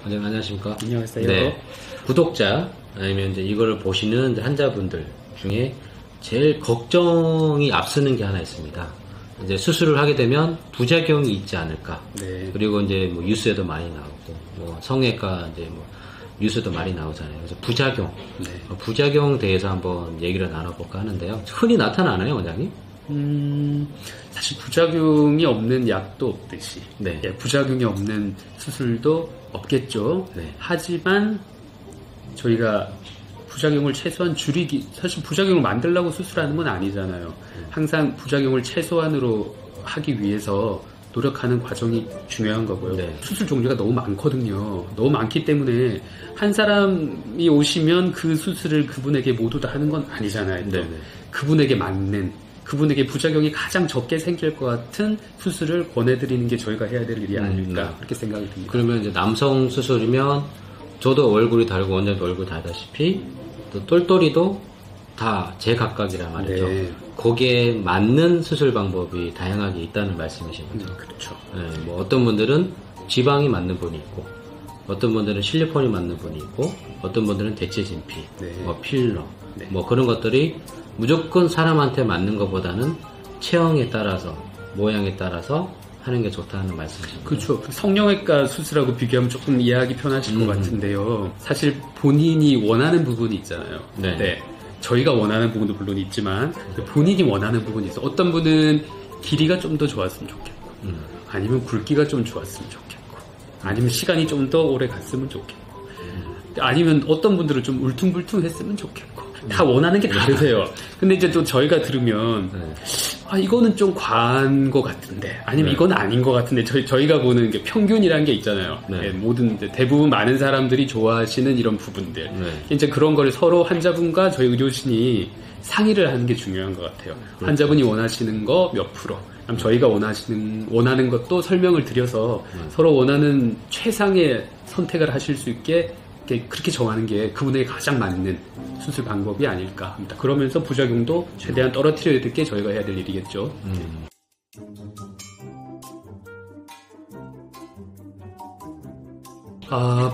안녕하십니까. 안녕하세요. 네. 구독자, 아니면 이제 이거를 보시는 환자분들 중에 제일 걱정이 앞서는 게 하나 있습니다. 이제 수술을 하게 되면 부작용이 있지 않을까. 네. 그리고 이제 뭐 뉴스에도 많이 나오고, 뭐 성형외과 이제 뭐 뉴스도 많이 나오잖아요. 그래서 부작용. 네. 부작용 대해서 한번 얘기를 나눠볼까 하는데요. 흔히 나타나나요, 원장님? 사실 부작용이 없는 약도 없듯이, 네. 예, 부작용이 없는 수술도 없겠죠. 네. 하지만 저희가 부작용을 최소한 줄이기, 사실 부작용을 만들려고 수술하는 건 아니잖아요. 항상 부작용을 최소한으로 하기 위해서 노력하는 과정이 중요한 거고요. 네. 수술 종류가 너무 많거든요. 너무 많기 때문에 한 사람이 오시면 그 수술을 그분에게 모두 다 하는 건 아니잖아요. 네. 그분에게 맞는, 그분에게 부작용이 가장 적게 생길 것 같은 수술을 권해드리는 게 저희가 해야 될 일이 아닐까, 그렇게 생각이 듭니다. 그러면 이제 남성 수술이면 저도 얼굴이 다르고 원장도 얼굴이 다르다시피 또 똘똘이도 다 제각각이란 말이죠. 네. 거기에 맞는 수술 방법이 다양하게 있다는 말씀이신 거죠. 그렇죠. 네, 뭐 어떤 분들은 지방이 맞는 분이 있고, 어떤 분들은 실리콘이 맞는 분이 있고, 어떤 분들은 대체 진피, 네. 뭐 필러, 네. 뭐 그런 것들이 무조건 사람한테 맞는 것보다는 체형에 따라서, 모양에 따라서 하는 게 좋다는 말씀이십니다. 그렇죠. 성형외과 수술하고 비교하면 조금 이해하기 편하실 것 같은데요. 사실 본인이 원하는 부분이 있잖아요. 네. 저희가 원하는 부분도 물론 있지만 본인이 원하는 부분이 있어. 어떤 분은 길이가 좀 더 좋았으면 좋겠고, 아니면 굵기가 좀 좋았으면 좋겠고, 아니면 시간이 좀 더 오래 갔으면 좋겠고, 아니면 어떤 분들은 좀 울퉁불퉁했으면 좋겠고, 다 원하는 게 다르세요. 근데 이제 또 저희가 들으면 이거는 좀 과한 것 같은데, 아니면 네. 이건 아닌 것 같은데, 저희가 보는 게 평균이라는 게 있잖아요. 네. 예, 모든 대부분 많은 사람들이 좋아하시는 이런 부분들, 이제 그런 거를 서로 환자분과 저희 의료진이 상의를 하는 게 중요한 것 같아요. 그렇죠. 환자분이 원하시는 거 몇 프로, 그럼 저희가 원하는 것도 설명을 드려서 서로 원하는 최상의 선택을 하실 수 있게 그렇게 정하는 게 그분에게 가장 맞는 수술 방법이 아닐까 합니다. 그러면서 부작용도 최대한 떨어뜨려야 될 게 저희가 해야 될 일이겠죠.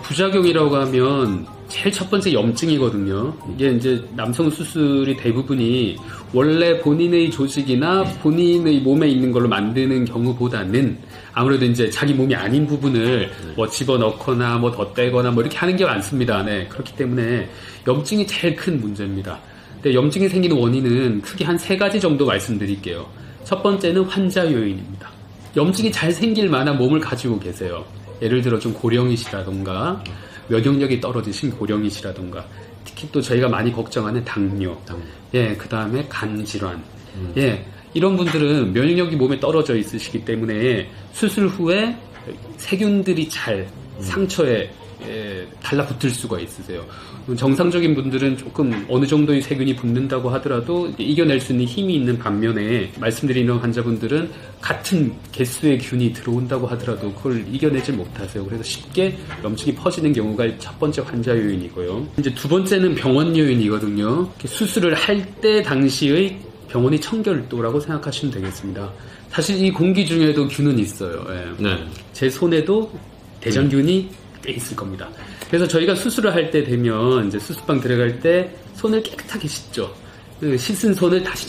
부작용이라고 하면 제일 첫 번째 염증이거든요. 이게 이제 남성 수술이 대부분이 원래 본인의 조직이나 본인의 몸에 있는 걸로 만드는 경우보다는 아무래도 이제 자기 몸이 아닌 부분을 뭐 집어넣거나 뭐 덧대거나 뭐 이렇게 하는 게 많습니다. 네. 그렇기 때문에 염증이 제일 큰 문제입니다. 근데 염증이 생기는 원인은 크게 한 3가지 정도 말씀드릴게요. 첫 번째는 환자 요인입니다. 염증이 잘 생길 만한 몸을 가지고 계세요. 예를 들어 좀 고령이시라던가 면역력이 떨어지신 고령이시라던가, 특히 또 저희가 많이 걱정하는 당뇨, 예, 그 다음에 간 질환, 예, 이런 분들은 면역력이 몸에 떨어져 있으시기 때문에 수술 후에 세균들이 잘 상처에 달라붙을 수가 있으세요. 정상적인 분들은 조금 어느 정도의 세균이 붙는다고 하더라도 이겨낼 수 있는 힘이 있는 반면에, 말씀드리는 환자분들은 같은 개수의 균이 들어온다고 하더라도 그걸 이겨내질 못하세요. 그래서 쉽게 염증이 퍼지는 경우가 첫 번째 환자 요인이고요. 이제 두 번째는 병원 요인이거든요. 수술을 할 때 당시의 병원의 청결도라고 생각하시면 되겠습니다. 사실 이 공기 중에도 균은 있어요. 예. 네. 제 손에도 대장균이 꽤 있을 겁니다. 그래서 저희가 수술을 할 때 되면 이제 수술방 들어갈 때 손을 깨끗하게 씻죠. 그 씻은 손을 다시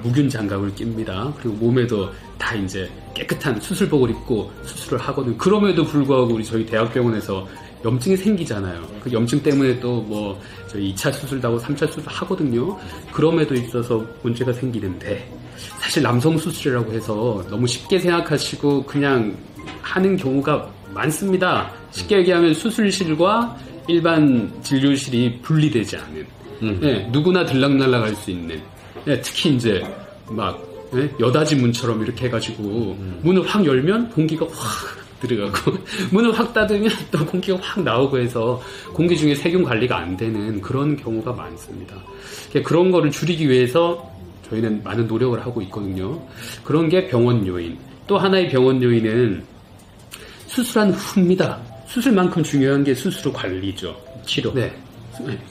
무균 장갑을 낍니다. 그리고 몸에도 다 이제 깨끗한 수술복을 입고 수술을 하거든요. 그럼에도 불구하고 우리 저희 대학병원에서 염증이 생기잖아요. 그 염증 때문에 또 뭐 저희 2차 수술도 하고 3차 수술도 하거든요. 그럼에도 있어서 문제가 생기는데, 사실 남성 수술이라고 해서 너무 쉽게 생각하시고 그냥 하는 경우가 많습니다. 쉽게 얘기하면 수술실과 일반 진료실이 분리되지 않은, 예, 누구나 들락날락할 수 있는, 예, 특히 이제 막 여닫이 문처럼 이렇게 해가지고 문을 확 열면 공기가 확 들어가고 문을 확 닫으면 또 공기가 확 나오고 해서 공기 중에 세균 관리가 안 되는 그런 경우가 많습니다. 그런 거를 줄이기 위해서 저희는 많은 노력을 하고 있거든요. 그런 게 병원 요인. 또 하나의 병원 요인은 수술한 후입니다. 수술만큼 중요한 게 수술 후 관리죠. 치료. 네.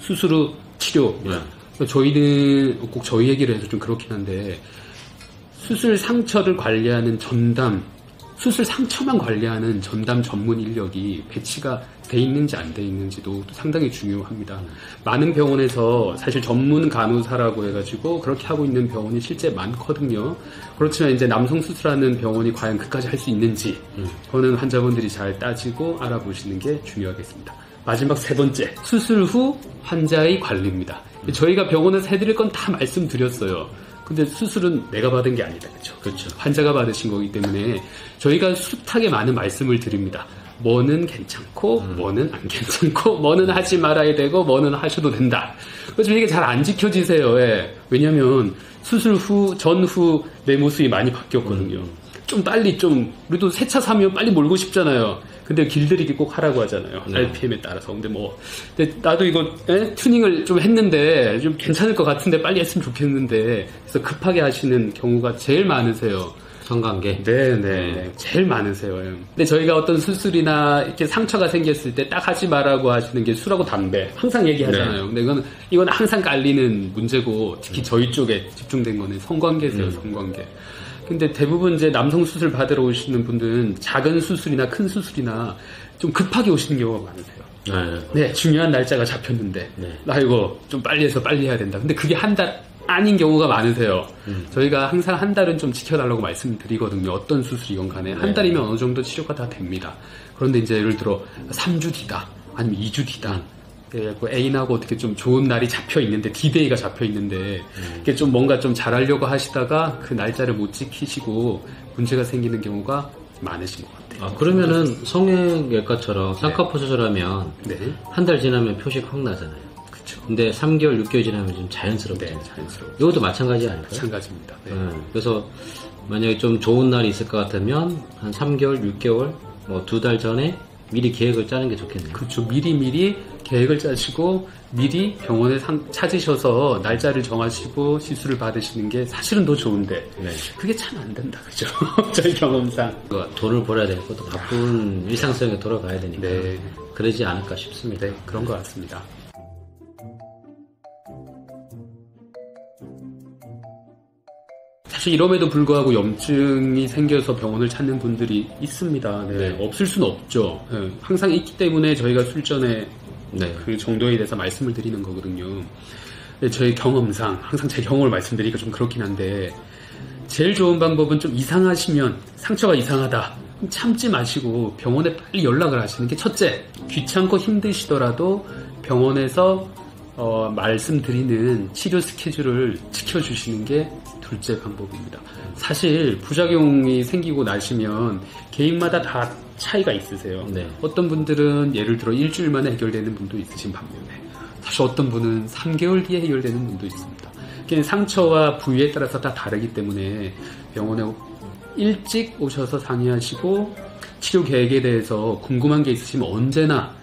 수술 후 치료. 네. 저희는 꼭 저희 얘기를 해서 좀 그렇긴 한데, 수술 상처를 관리하는 전담 수술 상처만 관리하는 전담 전문 인력이 배치가 돼 있는지 안 돼 있는지도 상당히 중요합니다. 많은 병원에서 사실 전문 간호사라고 해가지고 그렇게 하고 있는 병원이 실제 많거든요. 그렇지만 이제 남성 수술하는 병원이 과연 그까지 할 수 있는지 저는 환자분들이 잘 따지고 알아보시는 게 중요하겠습니다. 마지막 세 번째, 수술 후 환자의 관리입니다. 저희가 병원에서 해드릴 건 다 말씀드렸어요. 근데 수술은 내가 받은 게 아니다. 그렇죠? 환자가 받으신 거기 때문에 저희가 숱하게 많은 말씀을 드립니다. 뭐는 괜찮고 뭐는 안 괜찮고 뭐는 하지 말아야 되고 뭐는 하셔도 된다. 그래서 이게 잘 안 지켜지세요. 예. 왜냐면 수술 후, 전후 내 모습이 많이 바뀌었거든요. 좀 빨리 우리도 새 차 사면 빨리 몰고 싶잖아요. 근데 길들이기 꼭 하라고 하잖아요. RPM에 따라서. 근데 나도 이거 튜닝을 좀 했는데 좀 괜찮을 것 같은데 빨리 했으면 좋겠는데 그래서 급하게 하시는 경우가 제일 많으세요. 성관계? 네. 제일 많으세요. 근데 저희가 어떤 수술이나 이렇게 상처가 생겼을 때 딱 하지 말라고 하시는 게 술하고 담배. 항상 얘기하잖아요. 근데 이건 항상 깔리는 문제고 특히 저희 쪽에 집중된 거는 성관계세요. 성관계. 근데 대부분 이제 남성 수술 받으러 오시는 분들은 작은 수술이나 큰 수술이나 좀 급하게 오시는 경우가 많으세요. 네, 중요한 날짜가 잡혔는데 나 이거 좀 빨리 해서 빨리 해야 된다. 근데 그게 한 달 아닌 경우가 많으세요. 저희가 항상 한 달은 좀 지켜달라고 말씀드리거든요. 어떤 수술이건 간에 한 달이면 어느 정도 치료가 다 됩니다. 그런데 이제 예를 들어 3주 뒤다 아니면 2주 뒤다. 애인하고 어떻게 좀 좋은 날이 잡혀 있는데 D-Day가 잡혀 있는데 이게 좀 뭔가 좀 잘하려고 하시다가 그 날짜를 못 지키시고 문제가 생기는 경우가 많으신 것 같아요. 그러면은 성형외과처럼 쌍꺼풀 수술하면 네. 한 달 지나면 표식 확 나잖아요. 그렇죠. 근데 3개월, 6개월 지나면 좀 자연스럽게. 네, 자연스럽게. 이것도 마찬가지 아닐까요? 마찬가지입니다. 네. 그래서 만약에 좀 좋은 날이 있을 것 같으면 한 3개월, 6개월, 뭐 2달 전에 미리 계획을 짜는 게 좋겠네요. 그렇죠. 미리 계획을 짜시고 미리 병원에 찾으셔서 날짜를 정하시고 시술을 받으시는 게 사실은 더 좋은데 그게 참 안 된다. 그죠? 저희 경험상. 돈을 벌어야 되고 또 바쁜 일상성에 돌아가야 되니까 그러지 않을까 싶습니다. 네, 그런 것 같습니다. 사실 이럼에도 불구하고 염증이 생겨서 병원을 찾는 분들이 있습니다. 없을 수는 없죠. 항상 있기 때문에 저희가 술전에 그 정도에 대해서 말씀을 드리는 거거든요. 저희 경험상 항상 제 경험을 말씀드리기가 좀 그렇긴 한데 제일 좋은 방법은 좀 이상하시면 상처가 이상하다 참지 마시고 병원에 빨리 연락을 하시는 게 첫째, 귀찮고 힘드시더라도 병원에서 말씀드리는 치료 스케줄을 지켜주시는 게 둘째 방법입니다. 사실 부작용이 생기고 나시면 개인마다 다 차이가 있으세요. 어떤 분들은 예를 들어 일주일 만에 해결되는 분도 있으신 반면에 사실 어떤 분은 3개월 뒤에 해결되는 분도 있습니다. 상처와 부위에 따라서 다 다르기 때문에 병원에 일찍 오셔서 상의하시고 치료 계획에 대해서 궁금한 게 있으시면 언제나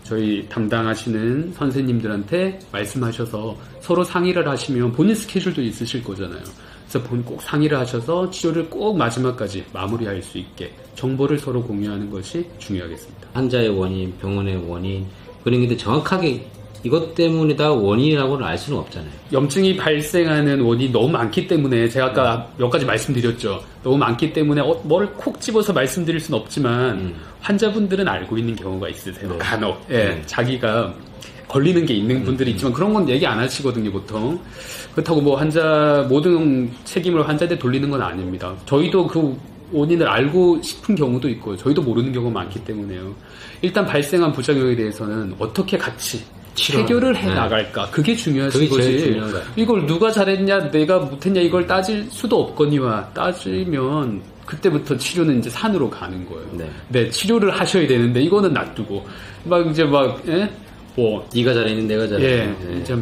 저희 담당하시는 선생님들한테 말씀하셔서 서로 상의를 하시면 본인 스케줄도 있으실 거잖아요. 그래서 꼭 상의를 하셔서 치료를 꼭 마지막까지 마무리할 수 있게 정보를 서로 공유하는 것이 중요하겠습니다. 환자의 원인, 병원의 원인, 그런데 정확하게 이것 때문이다 원인이라고는 알 수는 없잖아요. 염증이 발생하는 원인이 너무 많기 때문에 제가 아까 몇 가지 말씀드렸죠. 너무 많기 때문에 뭘 콕 집어서 말씀드릴 수는 없지만 환자분들은 알고 있는 경우가 있으세요. 간혹. 자기가 걸리는 게 있는 분들이 있지만 그런 건 얘기 안 하시거든요, 보통. 그렇다고 뭐 모든 책임을 환자한테 돌리는 건 아닙니다. 저희도 그 원인을 알고 싶은 경우도 있고요. 저희도 모르는 경우가 많기 때문에요. 일단 발생한 부작용에 대해서는 어떻게 같이 해결을 해 나갈까? 그게 중요하신 거지. 이걸 누가 잘했냐, 내가 못했냐, 이걸 따질 수도 없거니와 따지면 그때부터 치료는 이제 산으로 가는 거예요. 치료를 하셔야 되는데 이거는 놔두고 네가 잘했니, 내가 잘했니. 이제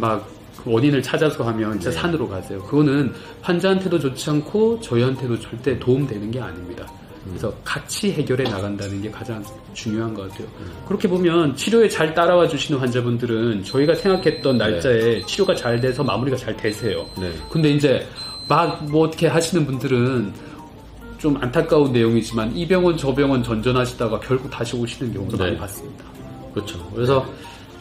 원인을 찾아서 하면 진짜 산으로 가세요. 그거는 환자한테도 좋지 않고 저희한테도 절대 도움되는 게 아닙니다. 그래서 같이 해결해 나간다는 게 가장 중요한 것 같아요. 그렇게 보면 치료에 잘 따라와 주시는 환자분들은 저희가 생각했던 날짜에 치료가 잘 돼서 마무리가 잘 되세요. 근데 이제 어떻게 하시는 분들은 좀 안타까운 내용이지만 이 병원 저 병원 전전하시다가 결국 다시 오시는 경우도 많이 봤습니다. 그렇죠. 그래서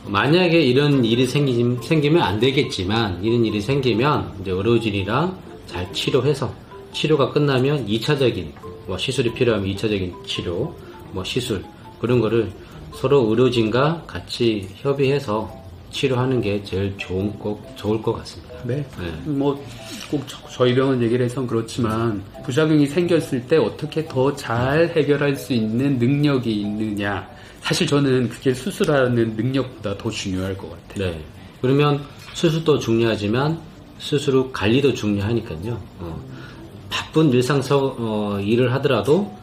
만약에 이런 일이 생기면 안 되겠지만 이런 일이 생기면 이제 의료진이랑 잘 치료해서 치료가 끝나면 2차적인 뭐 시술이 필요하면 2차적인 치료, 뭐 시술 그런 거를 서로 의료진과 같이 협의해서 치료하는 게 제일 좋을 것 같습니다. 네. 뭐 꼭 저희 병원 얘기를 해선 그렇지만 부작용이 생겼을 때 어떻게 더 잘 해결할 수 있는 능력이 있느냐. 사실 저는 그게 수술하는 능력보다 더 중요할 것 같아요. 네. 그러면 수술도 중요하지만 수술 후 관리도 중요하니까요. 바쁜 일상 일을 하더라도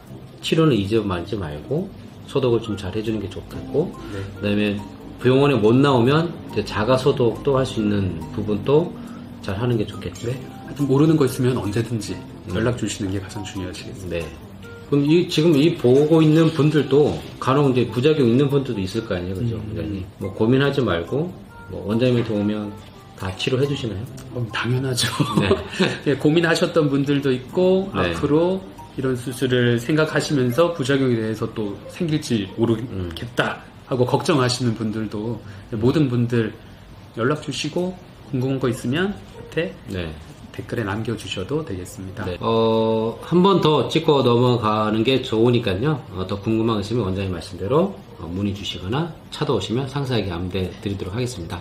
치료는 잊어만지 말고 소독을 좀 잘 해주는 게 좋겠고, 네. 그다음에 병원에 못 나오면 이제 자가 소독도 할 수 있는 부분도 잘 하는 게 좋겠죠. 네. 하여튼 모르는 거 있으면 언제든지 연락 주시는 게 가장 중요하시겠습니다. 네. 그럼 지금 보고 있는 분들도 간혹 이제 부작용 있는 분들도 있을 거 아니에요, 그죠? 원장님. 뭐 고민하지 말고 뭐 원장님한테 오면 다 치료해 주시나요? 당연하죠. 네. 네, 고민하셨던 분들도 있고 네. 앞으로 이런 수술을 생각하시면서 부작용에 대해서 또 생길지 모르겠다 하고 걱정하시는 분들도 모든 분들 연락 주시고 궁금한 거 있으면 밑에 네. 댓글에 남겨주셔도 되겠습니다. 네. 한 번 더 찍고 넘어가는 게 좋으니까요. 더 궁금한 거 있으면 원장님 말씀대로 문의 주시거나 찾아오시면 상세하게 안내 드리도록 하겠습니다.